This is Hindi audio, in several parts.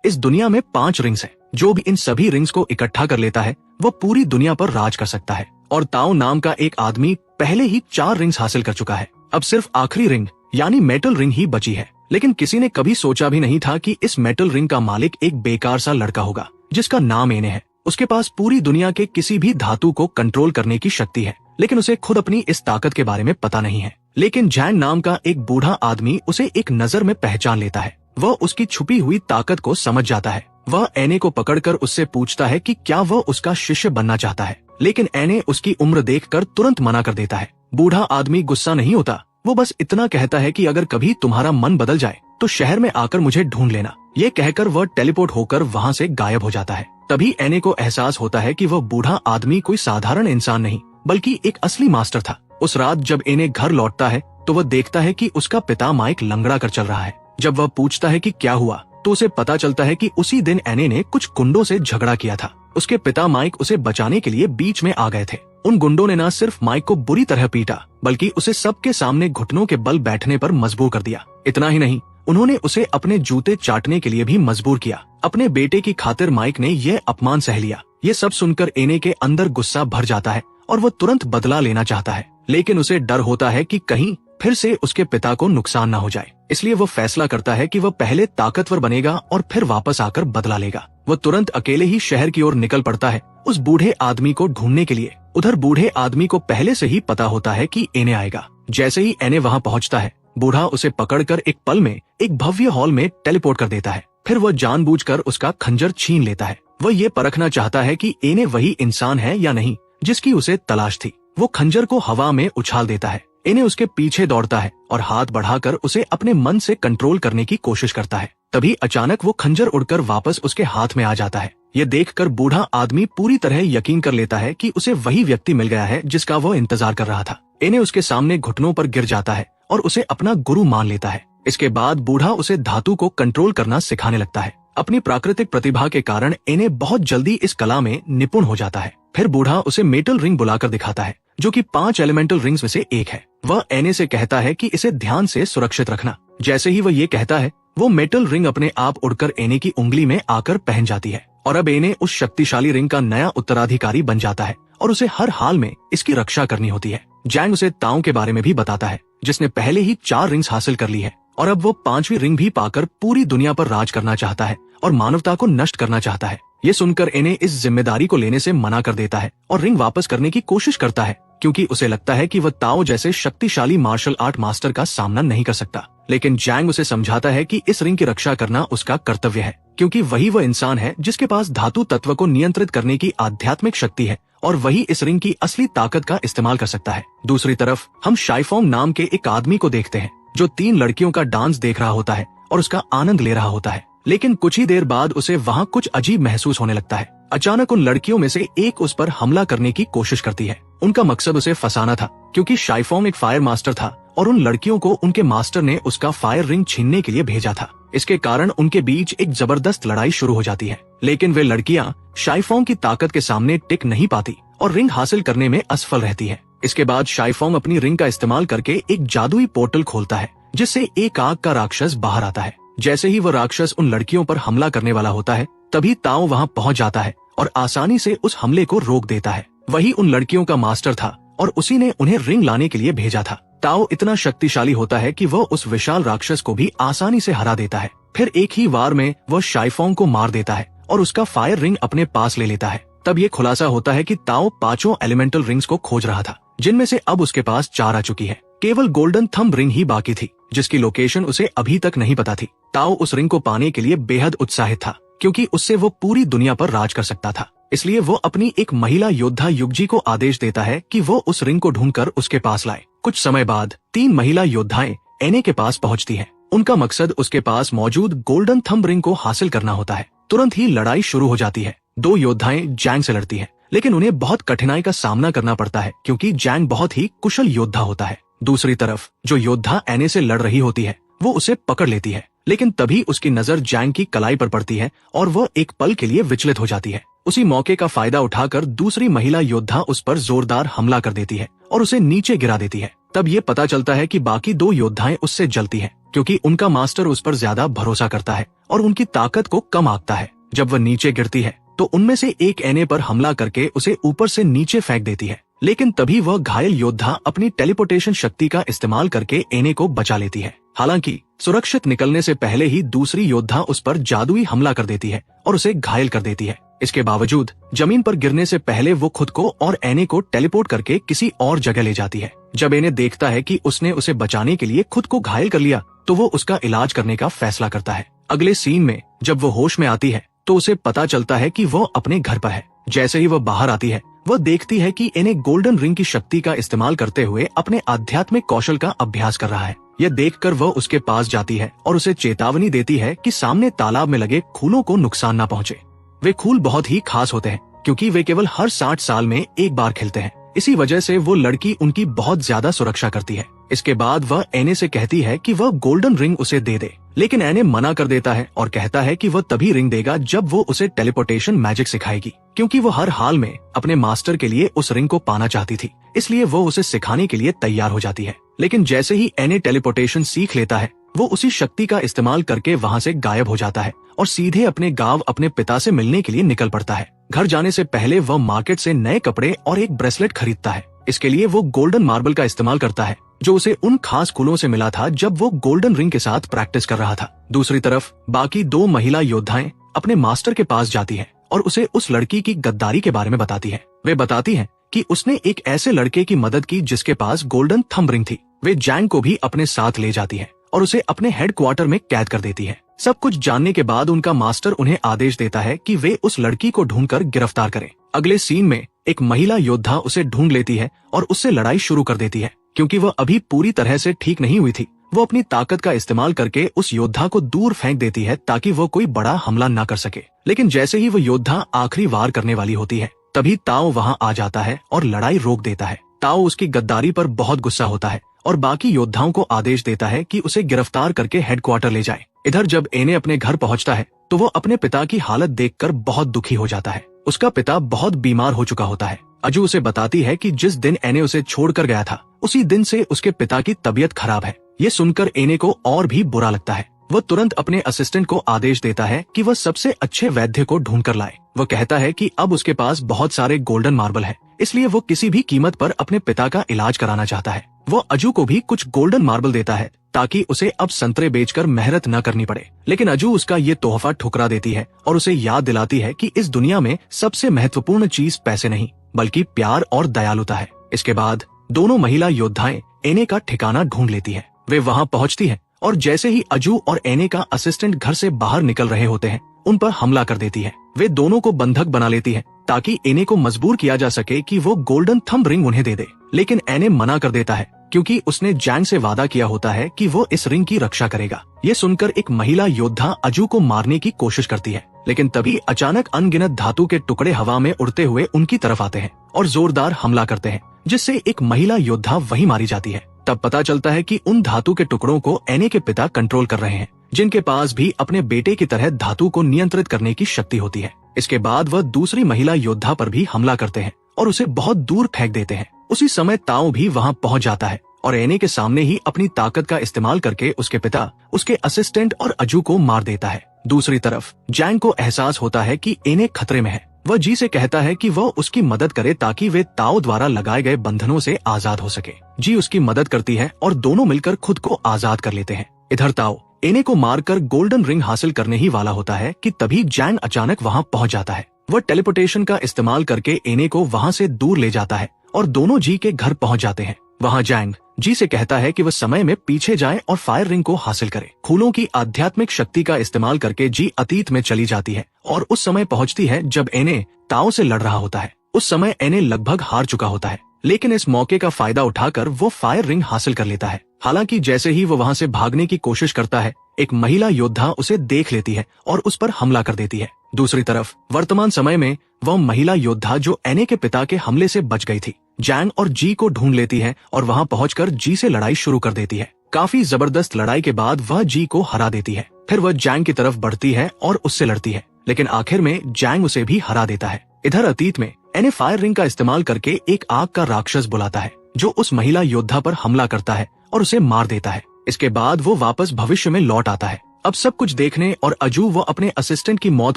इस दुनिया में 5 रिंग्स हैं। जो भी इन सभी रिंग्स को इकट्ठा कर लेता है वो पूरी दुनिया पर राज कर सकता है। और ताओ नाम का एक आदमी पहले ही 4 रिंग्स हासिल कर चुका है। अब सिर्फ आखिरी रिंग यानी मेटल रिंग ही बची है। लेकिन किसी ने कभी सोचा भी नहीं था कि इस मेटल रिंग का मालिक एक बेकार सा लड़का होगा जिसका नाम एने है। उसके पास पूरी दुनिया के किसी भी धातु को कंट्रोल करने की शक्ति है, लेकिन उसे खुद अपनी इस ताकत के बारे में पता नहीं है। लेकिन जैंग नाम का एक बूढ़ा आदमी उसे एक नजर में पहचान लेता है। वह उसकी छुपी हुई ताकत को समझ जाता है। वह एने को पकड़कर उससे पूछता है कि क्या वह उसका शिष्य बनना चाहता है, लेकिन एने उसकी उम्र देखकर तुरंत मना कर देता है। बूढ़ा आदमी गुस्सा नहीं होता, वो बस इतना कहता है कि अगर कभी तुम्हारा मन बदल जाए तो शहर में आकर मुझे ढूंढ लेना। ये कहकर वह टेलीपोर्ट होकर वहाँ से गायब हो जाता है। तभी एने को एहसास होता है कि वह बूढ़ा आदमी कोई साधारण इंसान नहीं बल्कि एक असली मास्टर था। उस रात जब एने घर लौटता है तो वह देखता है कि उसका पिता माइक लंगड़ा कर चल रहा है। जब वह पूछता है कि क्या हुआ तो उसे पता चलता है कि उसी दिन एने ने कुछ गुंडों से झगड़ा किया था। उसके पिता माइक उसे बचाने के लिए बीच में आ गए थे। उन गुंडों ने न सिर्फ माइक को बुरी तरह पीटा बल्कि उसे सबके सामने घुटनों के बल बैठने पर मजबूर कर दिया। इतना ही नहीं, उन्होंने उसे अपने जूते चाटने के लिए भी मजबूर किया। अपने बेटे की खातिर माइक ने यह अपमान सह लिया। ये सब सुनकर एने के अंदर गुस्सा भर जाता है और वो तुरंत बदला लेना चाहता है, लेकिन उसे डर होता है कि कहीं फिर से उसके पिता को नुकसान न हो जाए। इसलिए वो फैसला करता है कि वह पहले ताकतवर बनेगा और फिर वापस आकर बदला लेगा। वह तुरंत अकेले ही शहर की ओर निकल पड़ता है उस बूढ़े आदमी को ढूंढने के लिए। उधर बूढ़े आदमी को पहले से ही पता होता है कि एने आएगा। जैसे ही एने वहाँ पहुँचता है, बूढ़ा उसे पकड़कर एक पल में एक भव्य हॉल में टेलीपोर्ट कर देता है। फिर वह जानबूझकर उसका खंजर छीन लेता है। वह ये परखना चाहता है कि एने वही इंसान है या नहीं जिसकी उसे तलाश थी। वो खंजर को हवा में उछाल देता है। एने उसके पीछे दौड़ता है और हाथ बढ़ाकर उसे अपने मन से कंट्रोल करने की कोशिश करता है। तभी अचानक वो खंजर उड़कर वापस उसके हाथ में आ जाता है। ये देखकर बूढ़ा आदमी पूरी तरह यकीन कर लेता है कि उसे वही व्यक्ति मिल गया है जिसका वो इंतजार कर रहा था। एने उसके सामने घुटनों पर गिर जाता है और उसे अपना गुरु मान लेता है। इसके बाद बूढ़ा उसे धातु को कंट्रोल करना सिखाने लगता है। अपनी प्राकृतिक प्रतिभा के कारण एने बहुत जल्दी इस कला में निपुण हो जाता है। फिर बूढ़ा उसे मेटल रिंग बुलाकर दिखाता है जो कि 5 एलिमेंटल रिंग्स में से एक है। वह एने से कहता है कि इसे ध्यान से सुरक्षित रखना। जैसे ही वह ये कहता है, वो मेटल रिंग अपने आप उड़कर एने की उंगली में आकर पहन जाती है और अब एने उस शक्तिशाली रिंग का नया उत्तराधिकारी बन जाता है और उसे हर हाल में इसकी रक्षा करनी होती है। जैंग उसे ताओ के बारे में भी बताता है जिसने पहले ही 4 रिंग्स हासिल कर ली है और अब वो 5वीं रिंग भी पाकर पूरी दुनिया पर राज करना चाहता है और मानवता को नष्ट करना चाहता है। ये सुनकर एने इस जिम्मेदारी को लेने से मना कर देता है और रिंग वापस करने की कोशिश करता है क्योंकि उसे लगता है कि वह ताओ जैसे शक्तिशाली मार्शल आर्ट मास्टर का सामना नहीं कर सकता। लेकिन जैंग उसे समझाता है कि इस रिंग की रक्षा करना उसका कर्तव्य है क्योंकि वही वह इंसान है जिसके पास धातु तत्व को नियंत्रित करने की आध्यात्मिक शक्ति है और वही इस रिंग की असली ताकत का इस्तेमाल कर सकता है। दूसरी तरफ हम शाइफोंग नाम के एक आदमी को देखते हैं जो 3 लड़कियों का डांस देख रहा होता है और उसका आनंद ले रहा होता है। लेकिन कुछ ही देर बाद उसे वहाँ कुछ अजीब महसूस होने लगता है। अचानक उन लड़कियों में से एक उस पर हमला करने की कोशिश करती है। उनका मकसद उसे फंसाना था क्योंकि शाइफोंग एक फायर मास्टर था और उन लड़कियों को उनके मास्टर ने उसका फायर रिंग छीनने के लिए भेजा था। इसके कारण उनके बीच एक जबरदस्त लड़ाई शुरू हो जाती है। लेकिन वे लड़कियां शाइफोंग की ताकत के सामने टिक नहीं पाती और रिंग हासिल करने में असफल रहती है। इसके बाद शाइफोंग अपनी रिंग का इस्तेमाल करके एक जादुई पोर्टल खोलता है जिससे एक आग का राक्षस बाहर आता है। जैसे ही वह राक्षस उन लड़कियों पर हमला करने वाला होता है, तभी ताओ वहाँ पहुँच जाता है और आसानी से उस हमले को रोक देता है। वही उन लड़कियों का मास्टर था और उसी ने उन्हें रिंग लाने के लिए भेजा था। ताओ इतना शक्तिशाली होता है कि वह उस विशाल राक्षस को भी आसानी से हरा देता है। फिर एक ही वार में वह शाइफोंग को मार देता है और उसका फायर रिंग अपने पास ले लेता है। तब ये खुलासा होता है कि ताओ 5 एलिमेंटल रिंग्स को खोज रहा था जिनमें से अब उसके पास 4 आ चुकी है। केवल गोल्डन थंब रिंग ही बाकी थी जिसकी लोकेशन उसे अभी तक नहीं पता थी। ताओ उस रिंग को पाने के लिए बेहद उत्साहित था क्योंकि उससे वो पूरी दुनिया पर राज कर सकता था। इसलिए वो अपनी एक महिला योद्धा युगजी को आदेश देता है कि वो उस रिंग को ढूंढकर उसके पास लाए। कुछ समय बाद 3 महिला योद्धाएं एने के पास पहुंचती हैं। उनका मकसद उसके पास मौजूद गोल्डन थंब रिंग को हासिल करना होता है। तुरंत ही लड़ाई शुरू हो जाती है। 2 योद्धाएं जैंग से लड़ती हैं, लेकिन उन्हें बहुत कठिनाई का सामना करना पड़ता है क्योंकि जैंग बहुत ही कुशल योद्धा होता है। दूसरी तरफ जो योद्धा एने से लड़ रही होती है वो उसे पकड़ लेती है। लेकिन तभी उसकी नजर जैंग की कलाई पर पड़ती है और वह एक पल के लिए विचलित हो जाती है। उसी मौके का फायदा उठाकर दूसरी महिला योद्धा उस पर जोरदार हमला कर देती है और उसे नीचे गिरा देती है। तब ये पता चलता है कि बाकी 2 योद्धाएं उससे जलती हैं, क्योंकि उनका मास्टर उस पर ज्यादा भरोसा करता है और उनकी ताकत को कम आंकता है। जब वह नीचे गिरती है तो उनमें से एक एने पर हमला करके उसे ऊपर से नीचे फेंक देती है, लेकिन तभी वह घायल योद्धा अपनी टेलीपोर्टेशन शक्ति का इस्तेमाल करके एने को बचा लेती है। हालांकि सुरक्षित निकलने से पहले ही दूसरी योद्धा उस पर जादुई हमला कर देती है और उसे घायल कर देती है। इसके बावजूद जमीन पर गिरने से पहले वो खुद को और एने को टेलीपोर्ट करके किसी और जगह ले जाती है। जब एने देखता है कि उसने उसे बचाने के लिए खुद को घायल कर लिया तो वो उसका इलाज करने का फैसला करता है। अगले सीन में जब वो होश में आती है तो उसे पता चलता है कि वह अपने घर पर है। जैसे ही वह बाहर आती है वह देखती है कि एने गोल्डन रिंग की शक्ति का इस्तेमाल करते हुए अपने आध्यात्मिक कौशल का अभ्यास कर रहा है। यह देखकर वह उसके पास जाती है और उसे चेतावनी देती है कि सामने तालाब में लगे खूलों को नुकसान न पहुंचे। वे खूल बहुत ही खास होते हैं क्योंकि वे केवल हर 60 साल में एक बार खिलते हैं। इसी वजह से वो लड़की उनकी बहुत ज्यादा सुरक्षा करती है। इसके बाद वह एने से कहती है कि वह गोल्डन रिंग उसे दे दे, लेकिन एने मना कर देता है और कहता है कि वह तभी रिंग देगा जब वो उसे टेलीपोर्टेशन मैजिक सिखाएगी, क्योंकि वो हर हाल में अपने मास्टर के लिए उस रिंग को पाना चाहती थी। इसलिए वो उसे सिखाने के लिए तैयार हो जाती है। लेकिन जैसे ही एने टेलीपोर्टेशन सीख लेता है वो उसी शक्ति का इस्तेमाल करके वहाँ से गायब हो जाता है और सीधे अपने गांव अपने पिता से मिलने के लिए निकल पड़ता है। घर जाने से पहले वह मार्केट से नए कपड़े और एक ब्रेसलेट खरीदता है। इसके लिए वो गोल्डन मार्बल का इस्तेमाल करता है जो उसे उन खास फूलों से मिला था जब वो गोल्डन रिंग के साथ प्रैक्टिस कर रहा था। दूसरी तरफ बाकी 2 महिला योद्धाएं अपने मास्टर के पास जाती हैं और उसे उस लड़की की गद्दारी के बारे में बताती हैं। वे बताती हैं कि उसने एक ऐसे लड़के की मदद की जिसके पास गोल्डन थंब रिंग थी। वे जैंग को भी अपने साथ ले जाती है और उसे अपने हेडक्वार्टर में कैद कर देती है। सब कुछ जानने के बाद उनका मास्टर उन्हें आदेश देता है कि वे उस लड़की को ढूंढकर गिरफ्तार करें। अगले सीन में एक महिला योद्धा उसे ढूंढ लेती है और उससे लड़ाई शुरू कर देती है। क्योंकि वह अभी पूरी तरह से ठीक नहीं हुई थी, वो अपनी ताकत का इस्तेमाल करके उस योद्धा को दूर फेंक देती है ताकि वो कोई बड़ा हमला न कर सके। लेकिन जैसे ही वो योद्धा आखिरी वार करने वाली होती है तभी ताओ वहां आ जाता है और लड़ाई रोक देता है। ताओ उसकी गद्दारी पर बहुत गुस्सा होता है और बाकी योद्धाओं को आदेश देता है कि उसे गिरफ्तार करके हेडक्वार्टर ले जाए। इधर जब एने अपने घर पहुंचता है तो वो अपने पिता की हालत देखकर बहुत दुखी हो जाता है। उसका पिता बहुत बीमार हो चुका होता है। अजू उसे बताती है कि जिस दिन एने उसे छोड़कर गया था उसी दिन से उसके पिता की तबीयत खराब है। ये सुनकर एने को और भी बुरा लगता है। वह तुरंत अपने असिस्टेंट को आदेश देता है कि वह सबसे अच्छे वैद्य को ढूंढ कर लाए। वह कहता है कि अब उसके पास बहुत सारे गोल्डन मार्बल है, इसलिए वो किसी भी कीमत पर अपने पिता का इलाज कराना चाहता है। वो अजू को भी कुछ गोल्डन मार्बल देता है ताकि उसे अब संतरे बेचकर मेहनत न करनी पड़े। लेकिन अजू उसका ये तोहफा ठुकरा देती है और उसे याद दिलाती है कि इस दुनिया में सबसे महत्वपूर्ण चीज पैसे नहीं बल्कि प्यार और दयालुता है। इसके बाद दोनों महिला योद्धाएं एने का ठिकाना ढूंढ लेती है। वे वहां पहुंचती है और जैसे ही अजू और एने का असिस्टेंट घर से बाहर निकल रहे होते हैं उन पर हमला कर देती है। वे दोनों को बंधक बना लेती है ताकि एने को मजबूर किया जा सके कि वो गोल्डन थंब रिंग उन्हें दे दे। लेकिन एने मना कर देता है क्योंकि उसने जैंग से वादा किया होता है कि वो इस रिंग की रक्षा करेगा। ये सुनकर एक महिला योद्धा अजू को मारने की कोशिश करती है, लेकिन तभी अचानक अनगिनत धातु के टुकड़े हवा में उड़ते हुए उनकी तरफ आते हैं और जोरदार हमला करते हैं, जिससे एक महिला योद्धा वहीं मारी जाती है। तब पता चलता है कि उन धातु के टुकड़ों को एने के पिता कंट्रोल कर रहे हैं, जिनके पास भी अपने बेटे की तरह धातु को नियंत्रित करने की शक्ति होती है। इसके बाद वह दूसरी महिला योद्धा पर भी हमला करते हैं और उसे बहुत दूर फेंक देते हैं। उसी समय ताओ भी वहां पहुंच जाता है और एने के सामने ही अपनी ताकत का इस्तेमाल करके उसके पिता, उसके असिस्टेंट और अजू को मार देता है। दूसरी तरफ जैंग को एहसास होता है कि एने खतरे में है। वह जी से कहता है कि वह उसकी मदद करे ताकि वे ताओ द्वारा लगाए गए बंधनों से आजाद हो सके। जी उसकी मदद करती है और दोनों मिलकर खुद को आजाद कर लेते हैं। इधर ताओ एने को मारकर गोल्डन रिंग हासिल करने ही वाला होता है कि तभी जैंग अचानक वहां पहुंच जाता है। वह टेलीपोर्टेशन का इस्तेमाल करके एने को वहां से दूर ले जाता है और दोनों जी के घर पहुंच जाते हैं। वहां जैंग जी से कहता है कि वह समय में पीछे जाए और फायर रिंग को हासिल करे। फूलों की आध्यात्मिक शक्ति का इस्तेमाल करके जी अतीत में चली जाती है और उस समय पहुंचती है जब एने ताओ से लड़ रहा होता है। उस समय एने लगभग हार चुका होता है, लेकिन इस मौके का फायदा उठाकर वो फायर रिंग हासिल कर लेता है। हालांकि जैसे ही वो वहां से भागने की कोशिश करता है, एक महिला योद्धा उसे देख लेती है और उस पर हमला कर देती है। दूसरी तरफ वर्तमान समय में वह महिला योद्धा जो एने के पिता के हमले से बच गई थी, जैंग और जी को ढूंढ लेती है और वहां पहुंचकर जी से लड़ाई शुरू कर देती है। काफी जबरदस्त लड़ाई के बाद वह जी को हरा देती है। फिर वह जैंग की तरफ बढ़ती है और उससे लड़ती है, लेकिन आखिर में जैंग उसे भी हरा देता है। इधर अतीत में एने फायर रिंग का इस्तेमाल करके एक आग का राक्षस बुलाता है जो उस महिला योद्धा पर हमला करता है और उसे मार देता है। इसके बाद वो वापस भविष्य में लौट आता है। अब सब कुछ देखने और अजू वो अपने असिस्टेंट की मौत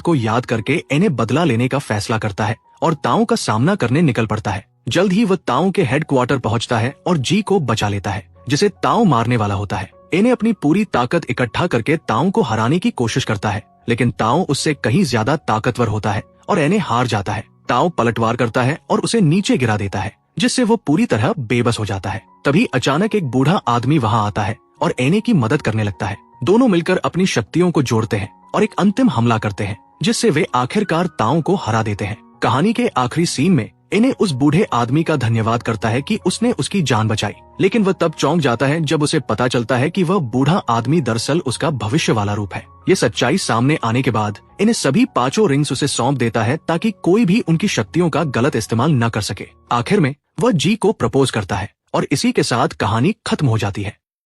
को याद करके इन्हें बदला लेने का फैसला करता है और ताओ का सामना करने निकल पड़ता है। जल्द ही वह ताओ के हेडक्वार्टर पहुंचता है और जी को बचा लेता है जिसे ताओ मारने वाला होता है। इन्हें अपनी पूरी ताकत इकट्ठा करके ताओ को हराने की कोशिश करता है, लेकिन ताओ उससे कहीं ज्यादा ताकतवर होता है और इन्हें हार जाता है। ताओ पलटवार करता है और उसे नीचे गिरा देता है, जिससे वो पूरी तरह बेबस हो जाता है। तभी अचानक एक बूढ़ा आदमी वहां आता है और एने की मदद करने लगता है। दोनों मिलकर अपनी शक्तियों को जोड़ते हैं और एक अंतिम हमला करते हैं, जिससे वे आखिरकार ताओ को हरा देते हैं। कहानी के आखिरी सीन में इन्हें उस बूढ़े आदमी का धन्यवाद करता है कि उसने उसकी जान बचाई, लेकिन वह तब चौंक जाता है जब उसे पता चलता है कि वह बूढ़ा आदमी दरअसल उसका भविष्य वाला रूप है। ये सच्चाई सामने आने के बाद इन्हें सभी 5 रिंग्स उसे सौंप देता है ताकि कोई भी उनकी शक्तियों का गलत इस्तेमाल न कर सके। आखिर में वह जी को प्रपोज करता है और इसी के साथ कहानी खत्म हो जाती है।